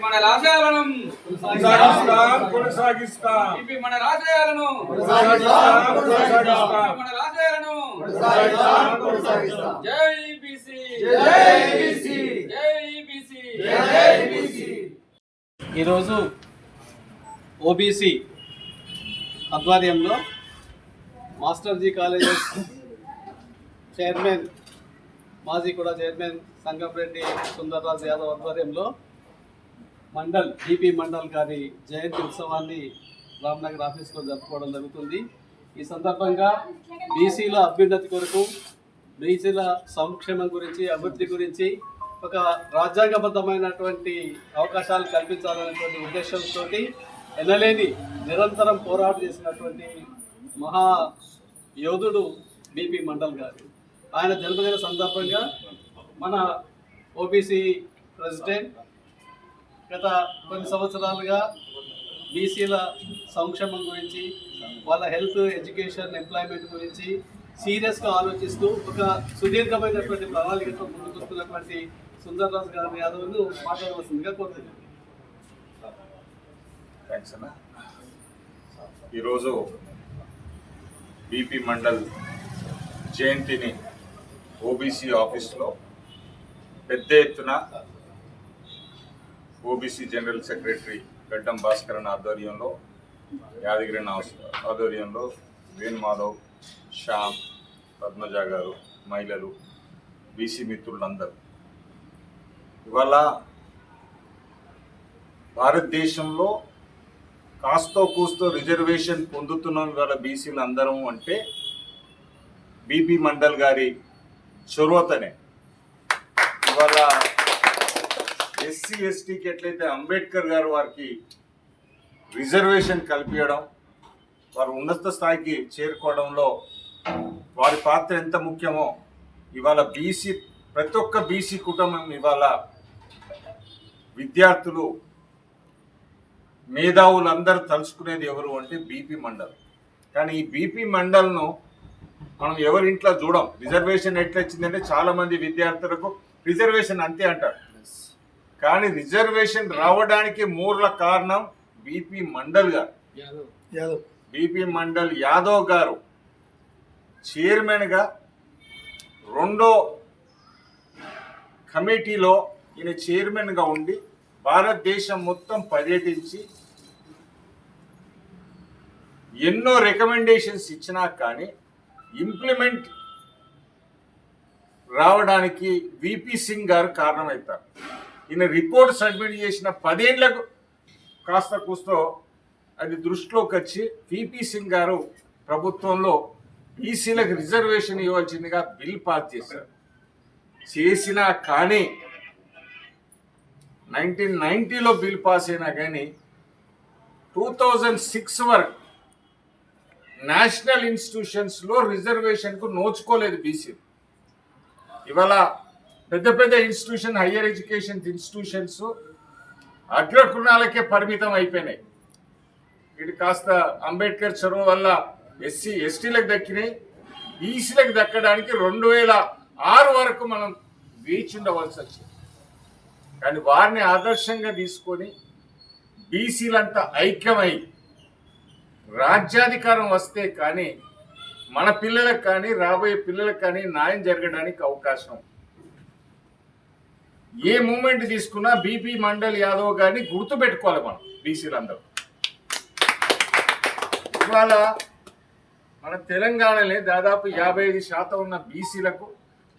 మండల ఆశయాలను కొనసాగిస్తాం. మండల ఆశయాలను మండల ఆశయాలను జై బీసీ జై బీసీ. ఈరోజు ఓబీసీ ఆధ్వర్యంలో మాస్టర్జీ కాలేజెస్ చైర్మన్ మాజీ కూడా చైర్మన్ సంగంరెడ్డి సుందర్రాజ్ యాదవ్ ఆధ్వర్యంలో బీపీ మండల్ గారి జయంతి ఉత్సవాన్ని రామ్నగర్ ఆఫీస్లో జరుపుకోవడం జరుగుతుంది. ఈ సందర్భంగా బీసీల అభ్యున్నతి కొరకు, బీసీల సంక్షేమం గురించి, అభివృద్ధి గురించి ఒక రాజ్యాంగబద్ధమైనటువంటి అవకాశాలు కల్పించాలనేటువంటి ఉద్దేశంతో ఎనలేని నిరంతరం పోరాటం చేసినటువంటి మహా యోధుడు బీపీ మండల్ గారు. ఆయన జన్మదిన సందర్భంగా మన ఓబీసీ ప్రెసిడెంట్ గత కొన్ని సంవత్సరాలుగా బీసీల సంక్షేమం గురించి, వాళ్ళ హెల్త్, ఎడ్యుకేషన్, ఎంప్లాయ్మెంట్ గురించి సీరియస్గా ఆలోచిస్తూ ఒక సుదీర్ఘమైనటువంటి ప్రణాళికతో ముందుకొస్తున్నటువంటి సుందర్రాజ్ గారి యాదవ్ను మాట్లాడవలసిందిగా కోరుతున్నాను. థ్యాంక్స్ అన్న. ఈరోజు బీపీ మండల్ జయంతిని ఓబీసీ ఆఫీస్లో పెద్ద ఎత్తున ఓబీసీ జనరల్ సెక్రటరీ గడ్డం భాస్కరన్ ఆధ్వర్యంలో, యాదగిరి ఆధ్వర్యంలో వేణుమాధవ్, శ్యామ్, పద్మజ గారు, మహిళలు, బీసీ మిత్రులందరూ ఇవాళ భారతదేశంలో కాస్తో కూస్తో రిజర్వేషన్ పొందుతున్నాం ఇవాళ బీసీలు అందరం అంటే బీపీ మండల్ గారి చొరవతనే. ఇవాళ ఎస్సీ ఎస్టీకి ఎట్లయితే అంబేద్కర్ గారు వారికి రిజర్వేషన్ కల్పించడం, వారు ఉన్నత స్థాయికి చేరుకోవడంలో వారి పాత్ర ఎంత ముఖ్యమో ఇవాళ ప్రతి ఒక్క బీసీ కుటుంబం ఇవాళ విద్యార్థులు, మేధావులందరూ తలుచుకునేది ఎవరు అంటే బీపీ మండల్. కానీ ఈ బీపీ మండల్ను మనం ఎవరింట్లో చూడం. రిజర్వేషన్ ఎట్లా వచ్చిందంటే చాలామంది విద్యార్థులకు రిజర్వేషన్ అంతే అంటారు. కానీ రిజర్వేషన్ రావడానికి మూల కారణం బీపీ మండల్ గారు, బీపీ మండల్ యాదవ్ గారు చైర్మన్గా రెండో కమిటీలో ఈయన చైర్మన్గా ఉండి భారతదేశం మొత్తం పర్యటించి ఎన్నో రికమెండేషన్స్ ఇచ్చినా కానీ ఇంప్లిమెంట్ రావడానికి విపి సింగ్ గారు కారణమవుతారు. ఈయన రిపోర్ట్ సబ్మిట్ చేసిన 10 ఏళ్లకు కాస్త కూస్తో అది దృష్టిలోకి వచ్చి విపి సింగ్ గారు ప్రభుత్వంలో బీసీలకు రిజర్వేషన్ ఇవ్వాల్సిందిగా బిల్ పాస్ చేశారు. చేసినా కానీ 1990లో బిల్ పాస్ అయినా కానీ 2006 వరకు నేషనల్ ఇన్స్టిట్యూషన్స్లో రిజర్వేషన్కు నోచుకోలేదు బీసీ. ఇవాళ పెద్ద పెద్ద ఇన్స్టిట్యూషన్, హయ్యర్ ఎడ్యుకేషన్ ఇన్స్టిట్యూషన్స్ అగ్రకులాలకే పరిమితం అయిపోయినాయి. ఇటు కాస్త అంబేద్కర్ చొరవ వల్ల ఎస్సీ ఎస్టీలకు దక్కినాయి. బీసీలకు దక్కడానికి 2006 వరకు మనం వేచి ఉండవలసి వచ్చింది. కానీ వారిని ఆదర్శంగా తీసుకొని బీసీలంతా ఐక్యమై రాజ్యాధికారం వస్తే కానీ మన పిల్లలకు కానీ రాబోయే పిల్లలకు కానీ న్యాయం జరగడానికి అవకాశం. ఏ మూమెంట్ తీసుకున్నా బీపీ మండల్ యాదవ్ గారిని గుర్తుపెట్టుకోవాలి మనం బీసీలందరూ. ఇవాళ మన తెలంగాణలో దాదాపు 55% ఉన్న బీసీలకు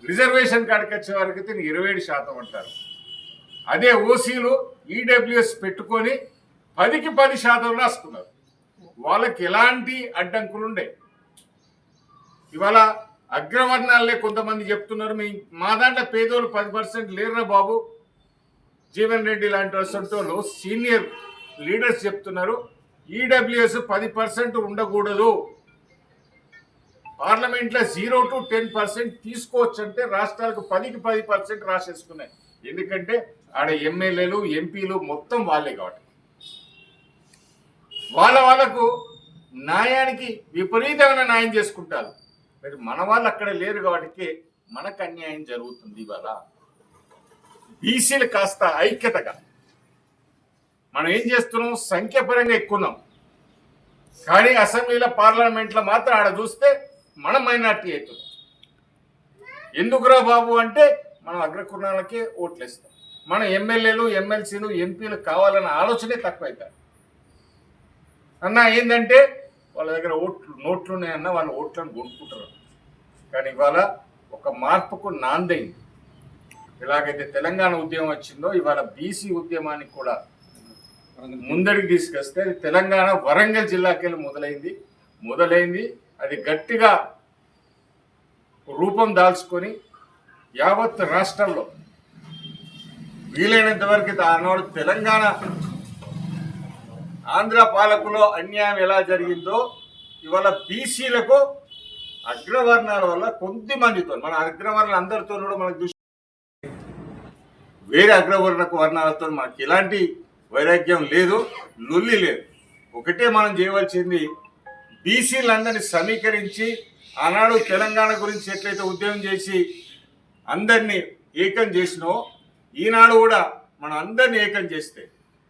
రిజర్వేషన్ కాడికి వచ్చే వారికి 27% అంటారు. అదే ఓసీలు ఈడబ్ల్యూఎస్ పెట్టుకొని 10కి 10% రాసుకున్నారు. వాళ్ళకి ఎలాంటి అడ్డంకులు ఉండే. ఇవాళ అగ్రవర్ణాలే కొంతమంది చెప్తున్నారు, మా దాంట్లో పేదోళ్ళు 10% లేరురా బాబు. జీవన్ రెడ్డి లాంటి వసంటోళ్ళు సీనియర్ లీడర్స్ చెప్తున్నారు ఈడబ్ల్యూఎస్ 10% ఉండకూడదు, పార్లమెంట్లో 0 to 10% తీసుకోవచ్చు అంటే రాష్ట్రాలకు 10కి 10% రాసేసుకున్నాయి. ఎందుకంటే ఆడ ఎమ్మెల్యేలు, ఎంపీలు మొత్తం వాళ్ళే కాబట్టి వాళ్ళకు న్యాయానికి విపరీతమైన న్యాయం చేసుకుంటారు. మరి మన వాళ్ళు అక్కడ లేరు కాబట్టి మనకు అన్యాయం జరుగుతుంది. ఇవాళ బీసీలు కాస్త ఐక్యతగా మనం ఏం చేస్తున్నాం, సంఖ్యాపరంగా ఎక్కున్నాం, కానీ అసెంబ్లీలో పార్లమెంట్లో మాత్రం ఆడ చూస్తే మనం మైనార్టీ అవుతున్నాం. ఎందుకురా బాబు అంటే మనం అగ్రకుర్ణాలకే ఓట్లేస్తాం. మన ఎమ్మెల్యేలు, ఎమ్మెల్సీలు, ఎంపీలు కావాలన్న ఆలోచనే తక్కువైతారు. అన్న ఏంటంటే వాళ్ళ దగ్గర నోట్లు ఉన్నాయన్న వాళ్ళ ఓట్లను కొనుక్కుంటారు. కానీ ఇవాళ ఒక మార్పుకు నాందైంది. ఎలాగైతే తెలంగాణ ఉద్యమం వచ్చిందో ఇవాళ బీసీ ఉద్యమానికి కూడా ముందడికి తీసుకొస్తే అది తెలంగాణ వరంగల్ జిల్లాకెళ్ళి మొదలైంది. అది గట్టిగా రూపం దాల్చుకొని యావత్ రాష్ట్రంలో వీలైనంత వరకు ఆనాడు తెలంగాణ ఆంధ్ర పాలకులో అన్యాయం ఎలా జరిగిందో ఇవాళ బీసీలకు అగ్రవర్ణాల వల్ల కొద్ది మందితో, మన అగ్రవర్ణాలు అందరితో కూడా మనకు దృష్టి, వేరే వర్ణాలతో మనకి ఎలాంటి వైరాగ్యం లేదు, లొల్లి లేదు. ఒకటే మనం చేయవలసింది బీసీలందరినీ సమీకరించి ఆనాడు తెలంగాణ గురించి ఎట్లయితే ఉద్యమం చేసి అందరినీ ఏకం చేసినో ఈనాడు కూడా మనం అందరినీ ఏకం చేస్తే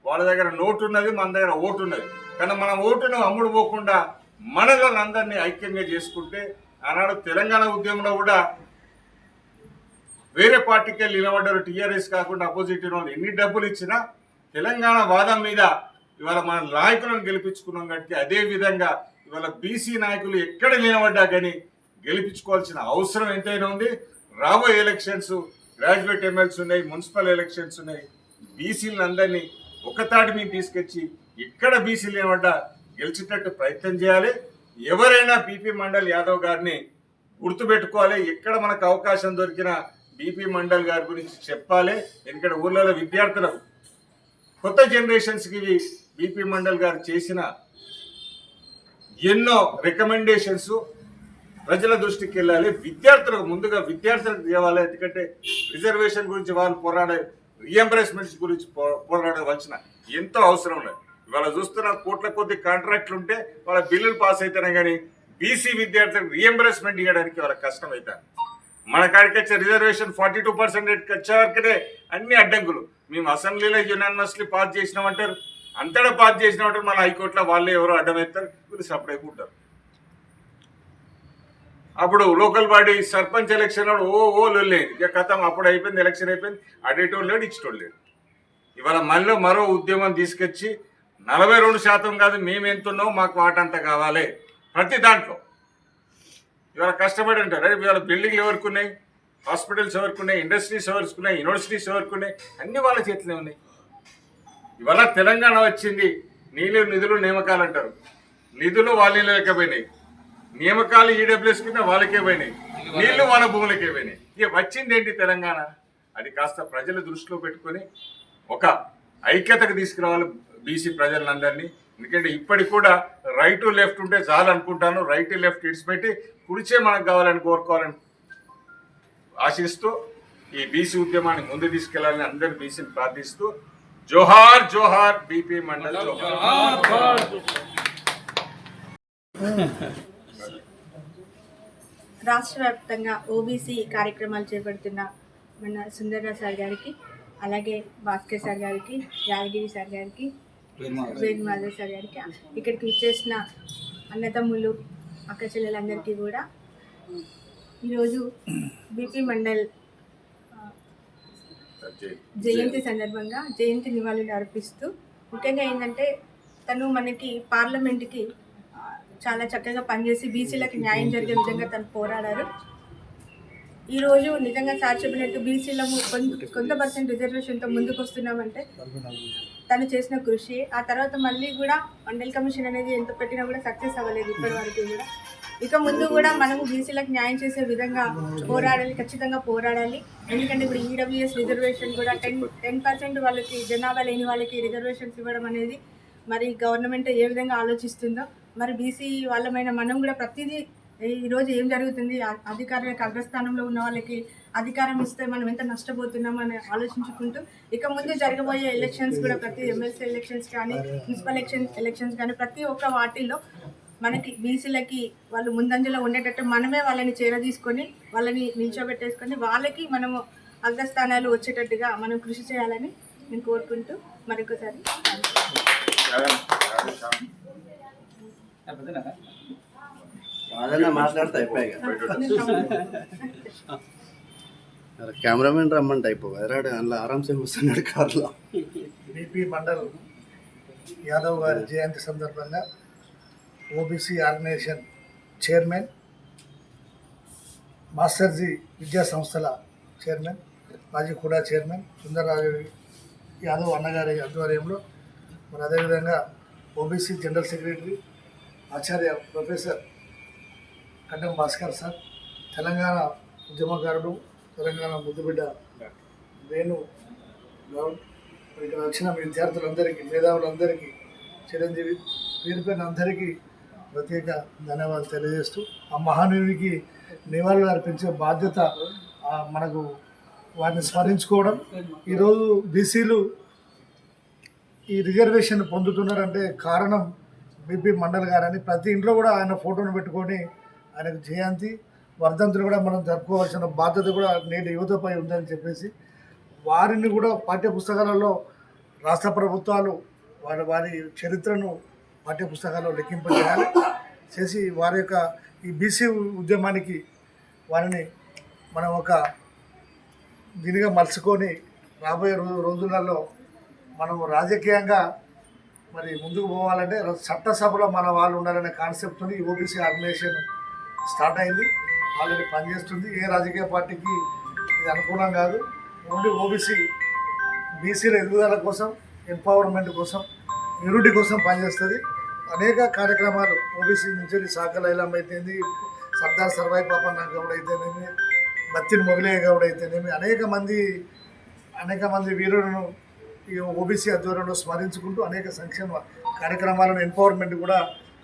వాళ్ళ దగ్గర నోటు ఉన్నది, మన దగ్గర ఓటు ఉన్నది, కానీ మనం ఓటును అమ్ముడు పోకుండా మనలను అందరినీ ఐక్యంగా చేసుకుంటే ఆనాడు తెలంగాణ ఉద్యమంలో కూడా వేరే పార్టీకి వెళ్ళి నిలబడ్డారు. టీఆర్ఎస్ కాకుండా అపోజిట్ వాళ్ళు ఎన్ని డబ్బులు ఇచ్చినా తెలంగాణ వాదం మీద ఇవాళ మన నాయకులను గెలిపించుకున్నాం. కాబట్టి అదే విధంగా ఇవాళ బీసీ నాయకులు ఎక్కడ నిలబడ్డా కానీ గెలిపించుకోవాల్సిన అవసరం ఎంతైనా ఉంది. రాబోయే ఎలక్షన్స్ గ్రాడ్యుయేట్ ఎమ్మెల్సీ ఉన్నాయి, మున్సిపల్ ఎలక్షన్స్ ఉన్నాయి. బీసీలను అందరినీ ఒకతాటి మీద తీసుకొచ్చి ఎక్కడ బీసీలు నిలబడ్డా గెలిచేటట్టు ప్రయత్నం చేయాలి. ఎవరైనా బీపీ మండల్ యాదవ్ గారిని గుర్తుపెట్టుకోవాలి. ఎక్కడ మనకు అవకాశం దొరికినా బీపీ మండల్ గారి గురించి చెప్పాలి. ఎందుకంటే ఊళ్ళలో విద్యార్థులకు, కొత్త జనరేషన్స్కి ఇవి బీపీ మండల్ గారు చేసిన ఎన్నో రికమెండేషన్స్ ప్రజల దృష్టికి వెళ్ళాలి. ముందుగా విద్యార్థులకు తేవాలి. ఎందుకంటే రిజర్వేషన్ గురించి వాళ్ళు పోరాడే, రీఎంబర్స్మెంట్స్ గురించి పోరాడవలసిన ఎంతో అవసరం లేదు. ఇవాళ చూస్తున్న కోట్ల కొద్ది కాంట్రాక్ట్లు ఉంటే వాళ్ళ బిల్లులు పాస్ అయితేనే కానీ బీసీ విద్యార్థులకు రీఎంబర్స్మెంట్ ఇవ్వడానికి వాళ్ళకి కష్టం అవుతారు. మన కాడికి వచ్చే రిజర్వేషన్ 42% వచ్చే వరకునే అన్ని అడ్డంకులు. మేము అసెంబ్లీలో యునానిమస్లీ పాస్ చేసినామంటారు, అంతటా పాస్ చేసినామంటారు, మన హైకోర్టులో వాళ్ళే ఎవరో అడ్డమవుతారు, వీళ్ళు సపరేట్ ఉంటారు. అప్పుడు లోకల్ బాడీ సర్పంచ్ ఎలక్షన్ ఓ లొల్లేదు. ఇక కథం అప్పుడు అయిపోయింది, ఎలక్షన్ అయిపోయింది, అడేటోళ్ళు లేడు, ఇచ్చేటోళ్ళు లేడు. ఇవాళ మళ్ళీ మరో ఉద్యమం తీసుకొచ్చి 42% కాదు మేము ఎంతున్నామో మాకు వాటంతా కావాలి ప్రతి దాంట్లో. ఇవాళ కష్టపడి అంటారు. ఇవాళ బిల్డింగ్లు ఎవరికి ఉన్నాయి, హాస్పిటల్స్ ఎవరికి ఉన్నాయి, ఇండస్ట్రీస్ ఎవరికి ఉన్నాయి, యూనివర్సిటీస్ ఎవరికి ఉన్నాయి, అన్ని వాళ్ళ చేతిలో ఉన్నాయి. ఇవాళ తెలంగాణ వచ్చింది, నిధులు నియామకాలు అంటారు. నిధులు వాళ్ళ లేకపోయినాయి, నియామకాలు ఈడబ్ల్యూఎస్ కింద వాళ్ళకే పోయినాయి, నీళ్లు వాళ్ళ భూములకే పోయినాయి. ఇక వచ్చింది ఏంటి తెలంగాణ? అది కాస్త ప్రజల దృష్టిలో పెట్టుకొని ఒక ఐక్యతకు తీసుకురావాలి బీసీ ప్రజలందరినీ. ఎందుకంటే ఇప్పటికి కూడా రైట్ లెఫ్ట్ ఉంటే చాలు అనుకుంటాను. రైట్ లెఫ్ట్ ఇడిచిపెట్టి కుడిచే మనకు కావాలని కోరుకోవాలని ఆశిస్తూ ఈ బీసీ ఉద్యమాన్ని ముందు తీసుకెళ్లాలని అందరి బీసీని ప్రార్థిస్తూ జోహార్ జోహార్ బీపీ మండల్ జోహార్. రాష్ట్ర వ్యాప్తంగా ఓబీసీ కార్యక్రమాలు చేపడుతున్న మన సుందర్రాజ్ సార్ గారికి, అలాగే భాస్కర్ సార్ గారికి, యాదగిరి సార్ గారికి, వేణుమాధవ్ సార్ గారికి, ఇక్కడికి విచ్చేసిన అన్నతమ్ములు అక్క చెల్లెలందరికీ కూడా ఈరోజు బీపీ మండల్ జయంతి సందర్భంగా జయంతి నివాళులు అర్పిస్తూ, ముఖ్యంగా ఏంటంటే తను మనకి పార్లమెంట్కి చాలా చక్కగా పనిచేసి బీసీలకు న్యాయం జరిగే విధంగా తను పోరాడారు. ఈరోజు నిజంగా సార్ చెప్పినట్టు బీసీలము కొంత పర్సెంట్ రిజర్వేషన్తో ముందుకు వస్తున్నామంటే తను చేసిన కృషి. ఆ తర్వాత మళ్ళీ కూడా మండల్ కమిషన్ అనేది ఎంత పెట్టినా కూడా సక్సెస్ అవ్వలేదు ఇప్పటి వరకు కూడా. ఇక ముందు కూడా మనము బీసీలకు న్యాయం చేసే విధంగా పోరాడాలి, ఖచ్చితంగా పోరాడాలి. ఎందుకంటే ఇప్పుడు ఈడబ్ల్యూఎస్ రిజర్వేషన్ కూడా 10% వాళ్ళకి, జనాభా లేని వాళ్ళకి రిజర్వేషన్స్ ఇవ్వడం అనేది మరి గవర్నమెంట్ ఏ విధంగా ఆలోచిస్తుందో, మరి బీసీ వాళ్ళమైన మనం కూడా ప్రతిదీ ఈరోజు ఏం జరుగుతుంది, అధికారులకు అగ్రస్థానంలో ఉన్న వాళ్ళకి అధికారం ఇస్తే మనం ఎంత నష్టపోతున్నామని ఆలోచించుకుంటూ ఇక ముందు జరగబోయే ఎలక్షన్స్ కూడా, ప్రతి ఎమ్మెల్సీ ఎలక్షన్స్ కానీ, మున్సిపల్ ఎలక్షన్స్ కానీ, ప్రతి ఒక్క వాటిల్లో మనకి బీసీలకి వాళ్ళు ముందంజలో ఉండేటట్టు మనమే వాళ్ళని చేరదీసుకొని వాళ్ళని నిల్చోబెట్టేసుకొని వాళ్ళకి మనము అగ్రస్థానాలు వచ్చేటట్టుగా మనం కృషి చేయాలని నేను కోరుకుంటూ మరొకసారి అదన్నా మాట్లాడితే అయిపోయాయి కెమెరామెన్ రమ్మంటే అయిపోయి ఎరాడు అందులో ఆరామ్సే కూర్చున్నాడు కార్లో. బీపీ మండల్ యాదవ్ గారి జయంతి సందర్భంగా ఓబీసీ ఆర్గనైజేషన్ చైర్మన్, మాస్టర్జీ విద్యా సంస్థల చైర్మన్, మాజీ కూడా చైర్మన్ సుందరరాజు యాదవ్ అన్నగారి ఆధ్వర్యంలో మరి అదేవిధంగా ఓబీసీ జనరల్ సెక్రటరీ ఆచార్య ప్రొఫెసర్ కట్టం భాస్కర్ సార్, తెలంగాణ ఉద్యమకారుడు, తెలంగాణ ముద్దుబిడ్డ వేణు గౌడ్, ఇక్కడ వచ్చిన విద్యార్థులందరికీ, మేధావులందరికీ, చిరంజీవి పేరు పేరున అందరికీ ప్రత్యేక ధన్యవాదాలు తెలియజేస్తూ ఆ మహానీయుడికి నివాళులు అర్పించే బాధ్యత మనకు వారిని స్మరించుకోవడం. ఈరోజు బీసీలు ఈ రిజర్వేషన్ పొందుతున్నారంటే కారణం బీపీ మండల్ గారని ప్రతి ఇంట్లో కూడా ఆయన ఫోటోను పెట్టుకొని ఆయనకు జయంతి వర్ధంతులు కూడా మనం జరుపుకోవాల్సిన బాధ్యత కూడా నేటి యువతపై ఉందని చెప్పేసి వారిని కూడా పాఠ్యపుస్తకాలలో రాష్ట్ర ప్రభుత్వాలు వారి చరిత్రను పాఠ్యపుస్తకాల్లో లెక్కింపజేయాలి చేసి వారి యొక్క ఈ బీసీ ఉద్యమానికి వారిని మనం ఒక దీనిగా మలుచుకొని రాబోయే రోజులలో మనం రాజకీయంగా మరి ముందుకు పోవాలంటే చట్టసభలో మన వాళ్ళు ఉండాలనే కాన్సెప్ట్ని ఈ ఓబీసీ ఆర్గనైజేషన్ స్టార్ట్ అయింది, ఆల్రెడీ పనిచేస్తుంది. ఏ రాజకీయ పార్టీకి ఇది అనుకూలం కాదు. ఓన్లీ ఓబీసీ బీసీల ఎదుగుదల కోసం, ఎంపవర్మెంట్ కోసం, యూనిటీ కోసం పనిచేస్తుంది. అనేక కార్యక్రమాలు ఓబీసీ నుంచి సాకల ఐలమ్మ అయితేంది, సర్దార్ సర్వాయి పాపన్న గౌడ్ అయితేనేమి, బత్తిని మొగలయ్య గౌడ్ అయితేనేమి, అనేక మంది వీరులను ఈ ఓబీసీ ఆధ్వర్యంలో స్మరించుకుంటూ అనేక సంక్షేమ కార్యక్రమాలను ఎంపవర్మెంట్ కూడా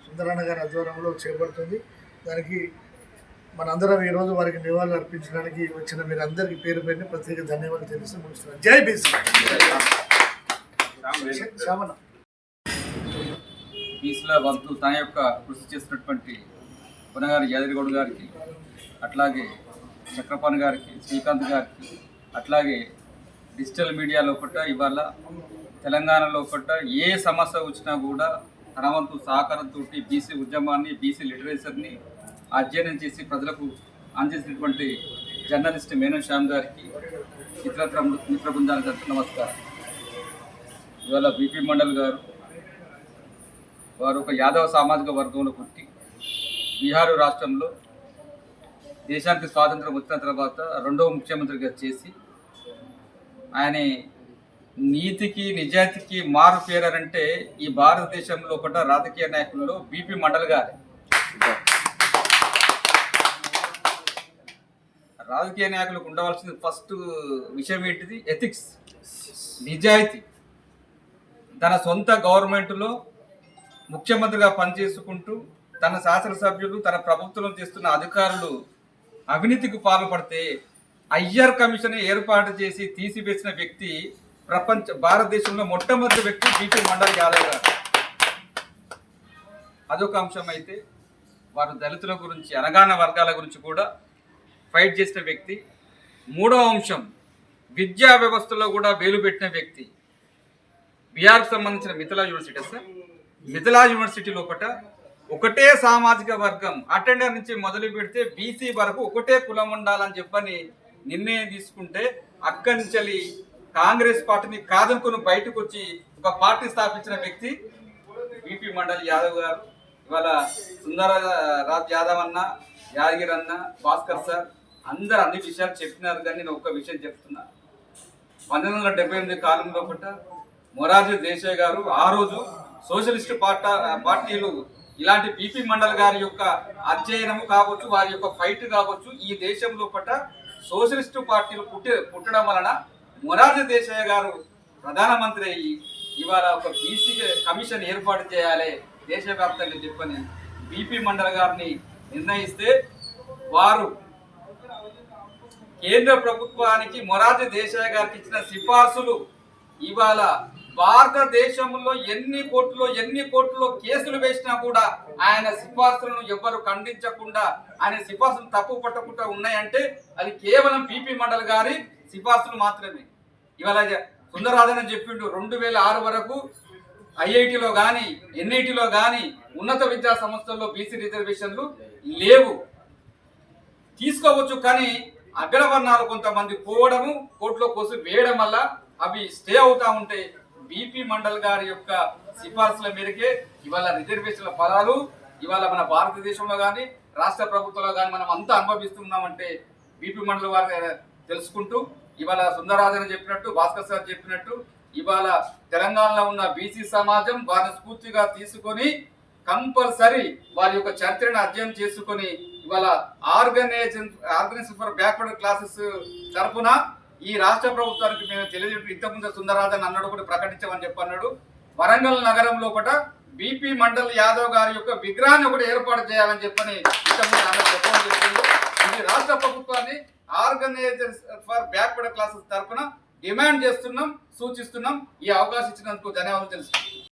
సుందరన్న గారి ఆధ్వర్యంలో చేపడుతుంది. దానికి మనందరం ఈరోజు వారికి నివాళులు అర్పించడానికి వచ్చిన మీరందరికీ పేరు పేరుని ప్రత్యేక ధన్యవాదాలు తెలుస్తూ ముగిస్తున్నాను. జై బీసీ. శ్యామన బీసీల వంతు తన యొక్క కృషి చేసినటువంటి పునగారి యాదగిరిగౌడ్ గారికి, అట్లాగే చక్రపాణి గారికి, శ్రీకాంత్ గారికి, అట్లాగే డిజిటల్ మీడియా లోపల ఇవాళ తెలంగాణలో ఏ సమస్య వచ్చినా కూడా తన వంతు సహకారంతో బీసీ ఉద్యమాన్ని, బీసీ లిటరేచర్ని అధ్యయనం చేసి ప్రజలకు అందజేసినటువంటి జర్నలిస్ట్ మేనో శ్యామ్ గారికి, ఇతరత్ర మిత్ర బృందానికి నమస్కారం. ఇవాళ బీపీ మండల్ గారు వారు ఒక యాదవ సామాజిక వర్గంలో పుట్టి బీహార్ రాష్ట్రంలో దేశానికి స్వాతంత్రం వచ్చిన తర్వాత రెండవ ముఖ్యమంత్రిగా చేసి ఆయన నీతికి నిజాయితీకి మారు పేరంటే ఈ భారతదేశంలో రాజకీయ నాయకుల్లో బీపీ మండల్ గారే. రాజకీయ నాయకులకు ఉండవలసిన ఫస్ట్ విషయం ఏంటిది? ఎథిక్స్, నిజాయితీ. తన సొంత గవర్నమెంట్లో ముఖ్యమంత్రిగా పనిచేసుకుంటూ తన శాసనసభ్యులు, తన ప్రభుత్వంలో చేస్తున్న అధికారులు అవినీతికి పాల్పడితే అయ్యర్ కమిషన్ ఏర్పాటు చేసి తీసివేసిన వ్యక్తి భారతదేశంలో మొట్టమొదటి వ్యక్తి బీపీ మండల్ యాదవ్ గారు. అదొక అంశం అయితే, వారు దళితుల గురించి, అనగాన వర్గాల గురించి కూడా ఫైట్ చేసిన వ్యక్తి. మూడవ అంశం, విద్యా వ్యవస్థలో కూడా వేలు పెట్టిన వ్యక్తి. బీహార్కి సంబంధించిన Mithila university sir, Mithila university లోపల ఒకటే సామాజిక వర్గం అటెండర్ నుంచి మొదలు పెడితే బీసీ వరకు ఒకటే కులం ఉండాలని చెప్పని నిర్ణయం తీసుకుంటే అక్కడి నుంచి కాంగ్రెస్ పార్టీని కాదనుకుని బయటకు వచ్చి ఒక పార్టీ స్థాపించిన వ్యక్తి బీపీ మండల్ యాదవ్ గారు. ఇవాళ సుందరరాజ్ యాదవ్ అన్న, యాదగిరి అన్న, భాస్కర్ సార్ అందరు అన్ని విషయాలు చెప్పినారు. కానీ నేను ఒక్క విషయం చెప్తున్నా. 1978 కాలంలో మొరార్జీ దేశాయ్ గారు ఆ రోజు సోషలిస్ట్ పార్టీలు ఇలాంటి బీపీ మండల్ గారి యొక్క అధ్యయనము కావచ్చు, వారి యొక్క ఫైట్ కావచ్చు, ఈ దేశంలో సోషలిస్టు పార్టీలు పుట్టడం వలన మొరార్జీ దేశాయ్ గారు ప్రధానమంత్రి అయ్యి ఇవాళ ఒక బీసీ కమిషన్ ఏర్పాటు చేయాలి దేశవ్యాప్తంగా చెప్పని బీపీ మండల్ గారిని నిర్ణయిస్తే వారు కేంద్ర ప్రభుత్వానికి మొరార్జీ దేశాయ్ గారికి ఇచ్చిన సిఫార్సులు ఇవాళ భారతదేశంలో ఎన్ని కోర్టులో కేసులు వేసినా కూడా ఆయన సిఫార్సులను ఎవ్వరు ఖండించకుండా, ఆయన సిఫార్సులు తప్పు పట్టకుండా ఉన్నాయంటే అది కేవలం బీపీ మండల్ గారి సిఫార్సులు మాత్రమే. ఇవాళ సుందరరాజన్ చెప్పిండు 2006 వరకు ఐఐటిలో కానీ ఎన్ఐటిలో కానీ ఉన్నత విద్యా సంస్థల్లో బీసీ రిజర్వేషన్లు లేవు. తీసుకోవచ్చు కానీ అగ్రవర్ణాలు కొంతమంది పోవడము కోర్టులో కోసి వేయడం వల్ల అవి స్టే అవుతా ఉంటే బీపీ మండల్ గారి యొక్క సిఫార్సుల మేరకే ఇవాళ రిజర్వేషన్ల ఫలాలు ఇవాళ మన భారతదేశంలో కానీ రాష్ట్ర ప్రభుత్వంలో కానీ మనం అంతా అనుభవిస్తున్నామంటే బీపీ మండల్ వారు తెలుసుకుంటూ ఇవాళ సుందరరాజన్ చెప్పినట్టు, భాస్కర్ సార్ చెప్పినట్టు ఇవాళ తెలంగాణలో ఉన్న బీసీ సమాజం వారిని స్ఫూర్తిగా తీసుకొని కంపల్సరీ వారి యొక్క చరిత్రను అధ్యయనం చేసుకొని ఇవాళ ఆర్గనైజేషన్ ఫర్ బ్యాక్వర్డ్ క్లాసెస్ తరఫున ఈ రాష్ట్ర ప్రభుత్వానికి మేము తెలియజేసి ఇంతకుముందు సుందరరాజన్ అన్నాడు కూడా ప్రకటించామని చెప్పన్నాడు. వరంగల్ నగరంలో కూడా బీపీ మండల్ యాదవ్ గారి యొక్క విగ్రహాన్ని కూడా ఏర్పాటు చేయాలని చెప్పని ఇంతకుముందు అన్న చెప్పడం జరిగింది. ఇది రాష్ట్ర ప్రభుత్వాన్ని ఆర్గనైజేషన్ ఫర్ బ్యాక్వర్డ్ క్లాసెస్ తరఫున డిమాండ్ చేస్తున్నాం, సూచిస్తున్నాం. ఈ అవకాశం ఇచ్చినందుకు ధన్యవాదాలు తెలుసు.